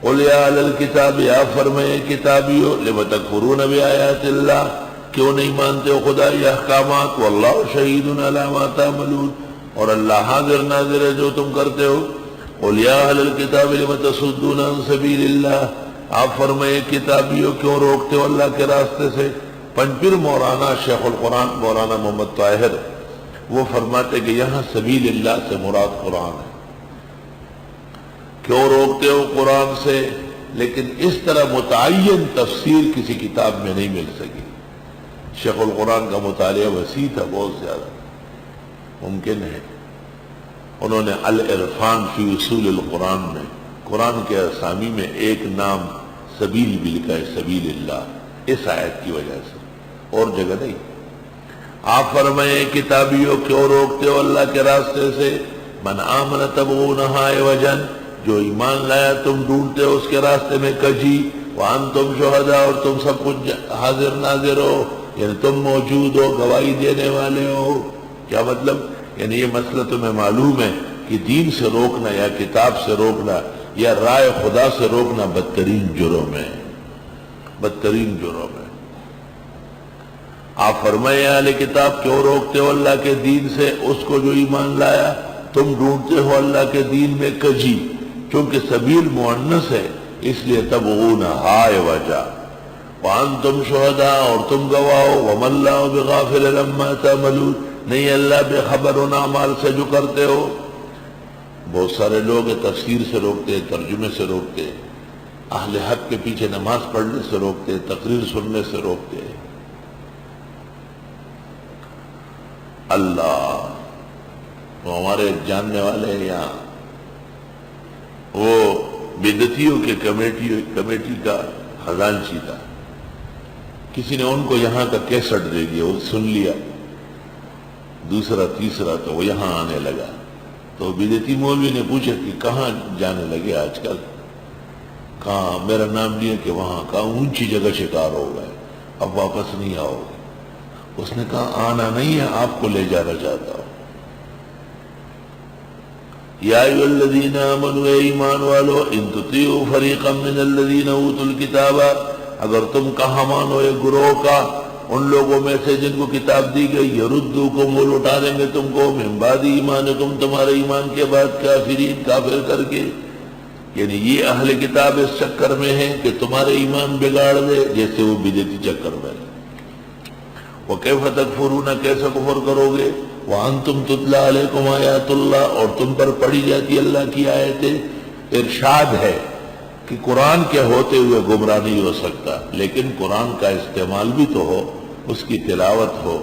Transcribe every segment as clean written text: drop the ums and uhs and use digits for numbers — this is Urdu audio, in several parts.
قل یا اہل الکتاب، یا فرمائے کتابیو، لم تکفرون بآیات اللہ، کیوں نہیں مانتے ہو خدائی احکامات، واللہ شہید علی ما تعملون، اور اللہ حاضر ناظر ہے جو تم کرتے ہو۔ قل یا اہل الکتاب لم تصدون عن سبیل اللہ، آپ فرمائے کتابیو کیوں روکتے ہو اللہ کے راستے سے۔ پنجپیر مولانا شیخ القرآن مولانا محمد طاہر وہ فرماتے کہ یہاں سبیل اللہ سے مراد قرآن ہے، کیوں روکتے ہو قرآن سے، لیکن اس طرح متعین تفسیر کسی کتاب میں نہیں مل سکی۔ شیخ القرآن کا مطالعہ وسیع تھا، بہت زیادہ، ممکن ہے انہوں نے العرفان فی اصول القرآن میں قرآن کے اسامی میں ایک نام سبیل بھی لکھا ہے، سبیل اللہ، اس آیت کی وجہ سے، اور جگہ نہیں۔ آپ فرمائیں کتابیوں کیوں روکتے ہو اللہ کے راستے سے، من آمن تبغونہا عوجا، جو ایمان لایا تم ڈھونڈتے ہو اس کے راستے میں کجی، وانتم شہداء، اور تم سب کچھ حاضر ناظر ہو، یعنی تم موجود ہو، گواہی دینے والے ہو۔ کیا مطلب؟ یعنی یہ مسئلہ تمہیں معلوم ہے کہ دین سے روکنا یا کتاب سے روکنا یا رائے خدا سے روکنا بدترین جرم ہے، بدترین جرم ہے۔ آپ فرمائے اہل کتاب کیوں روکتے ہو اللہ کے دین سے اس کو جو ایمان لایا، تم ڈھونڈتے ہو اللہ کے دین میں کجی، چونکہ سبیل مؤنث ہے اس لیے تبغونہا عوجا، وانتم شہداء، اور تم گواہ ہو، وما اللہ بغافل عما تعملون، نہیں اللہ بے خبر ان اعمال سے جو کرتے ہو۔ بہت سارے لوگ تفسیر سے روکتے، ترجمے سے روکتے، اہل حق کے پیچھے نماز پڑھنے سے روکتے، تقریر سننے سے روکتے۔ اللہ، وہ ہمارے جاننے والے یہاں وہ بدعتیوں کے کمیٹی کا خزانچی تھا، کسی نے ان کو یہاں کا کیسٹ دے دیا، وہ سن لیا، دوسرا تیسرا تو وہ یہاں آنے لگا، تو بدعتی مولوی نے پوچھا کہ کہاں جانے لگے آج کل، کہاں میرا نام لیا کہ وہاں، کہاں اونچی جگہ شکار ہو گئے، اب واپس نہیں آؤ گے۔ اس نے کہا آنا نہیں ہے، آپ کو لے جانا چاہتا ہوں۔ یا ایھا الذین آمنوا، اے ایمان والو، ان تطیعوا فریقا من الذین اوتوا الکتاب، اگر تم کہا مانو ایک گروہ کا ان لوگوں میں سے جن کو کتاب دی گئی، یردوکم، وہ لوٹا دیں گے تم کو، من بعد ایمانکم، تمہارے ایمان کے بعد، کافرین، کافر کر کے، یعنی یہ اہل کتاب اس چکر میں ہیں کہ تمہارے ایمان بگاڑ دے، جیسے وہ بدعتی چکر میں۔ وَكَيْفَ تَكْفُرُونَ، کیسے کفر کرو گے، وَأَنْتُمْ تُتْلَىٰ عَلَيْكُمْ آیَاتُ اللَّهِ، اور تم پر پڑھی جاتی اللہ کی آیتیں۔ ارشاد ہے کہ قرآن کے ہوتے ہوئے گمراہ نہیں ہو سکتا، لیکن قرآن کا استعمال بھی تو ہو، اس کی تلاوت ہو،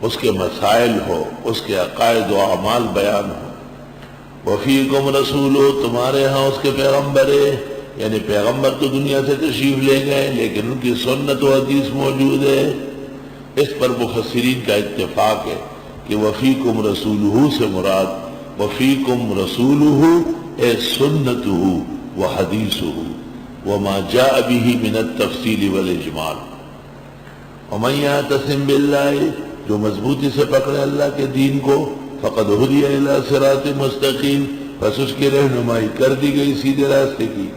اس کے مسائل ہو، اس کے عقائد و اعمال بیان ہو۔ وَفِيكُمْ رَسُولُ، تمہارے ہاں اس کے پیغمبر ہے، یعنی پیغمبر تو دنیا سے تشریف لے گئے لیکن ان کی سنت و حدیث موجود ہے۔ اس پر مفسرین کا اتفاق ہے کہ وَفِيكُمْ رَسُولُهُ سے مراد وَفِيكُمْ رَسُولُهُ اے سنتُهُ وحدیثُهُ وما جاء به من التفصیل والاجمال۔ ومن یعتصم باللہ، جو مضبوطی سے پکڑے اللہ کے دین کو، فقد ہدی الی صراط مستقیم، پس اس کی رہنمائی کر دی گئی سیدھے راستے کی۔